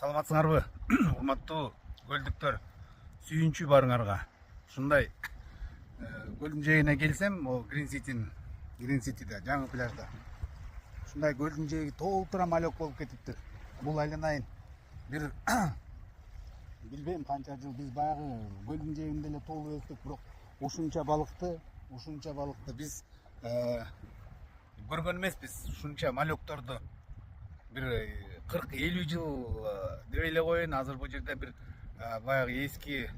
Саламатсыңарбы, урматтуу көлдүктөр, сүйүнчү барыңарга. Ушундай көлдүн жээгине келсем, Green City'de, жаңы пляжда. Ушундай көлдүн жээги толтура малек болуп кетиптир. Бул айланайын бир билбейм канча жыл биз баягы көлдүн жээгинде эле толуп өстүк, бирок ушунча балыкты биз көргөн эмеспиз. Ушунча малекторду бир 40-50 жыл дебей эле коеюн. Азыр бул жерде бир баягы эски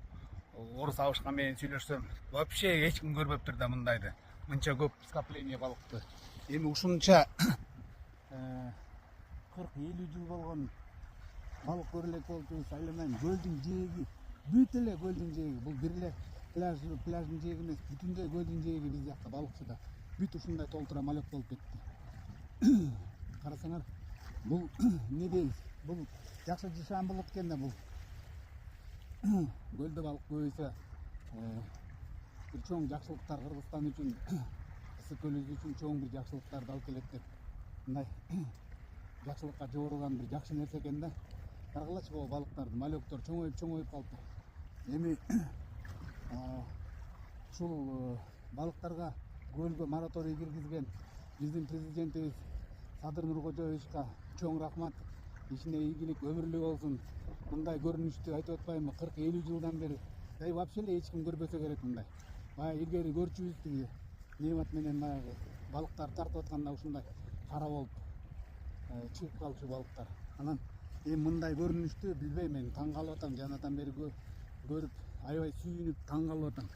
орус абышка менен сүйлөшсөм, вообще эч ким көрбөптүр да мындайды. Мынча көп скопление балыкты. Эми ушунча 40-50 жыл болгон балык көрө элек болчубуз. Айланайын көлдүн жээги, бүт эле көлдүн жээги. Бул бир эле пляждын жээги эмес, бүтүндөй көлдүн жээги биз жакта балыкчыда. Бүт ушундай толтура малек болуп кетти. Карасаңар, бул не дейбиз? Бул жакшы жашаган болот экен да, бул көлдө балык көбөйсө бир чоң жакшылыктар Кыргызстан үчүн, ысык көлүбүз үчүн чоң бир жакшылыктарды алып келет деп, мындай жакшылыкка жорулган бир жакшы нерсе экен да. Карагылачы бул балыктарды, малектор чоңоюп калыптыр. Эми ушул балыктарга көлгө мораторий киргизген биздин президентибиз Садыр Нуркожоевичка чоң рахмат. Ишине ийгилик өмүрлүк болсун. Мындай көрүнүштү айтып атпаймынбы, 40-50 жылдан бери вообще эле эч ким көрбөсө керек мындай. Баягы илгери көрчүбүз тиги немат менен баягы балыктар тартып атканда ушундай кара болуп чыгып калчу балыктар. Анан эми мындай көрүнүштү билбейм, мен таң калып атам, жанатан бери көрүп аябай сүйүнүп таң калып атам.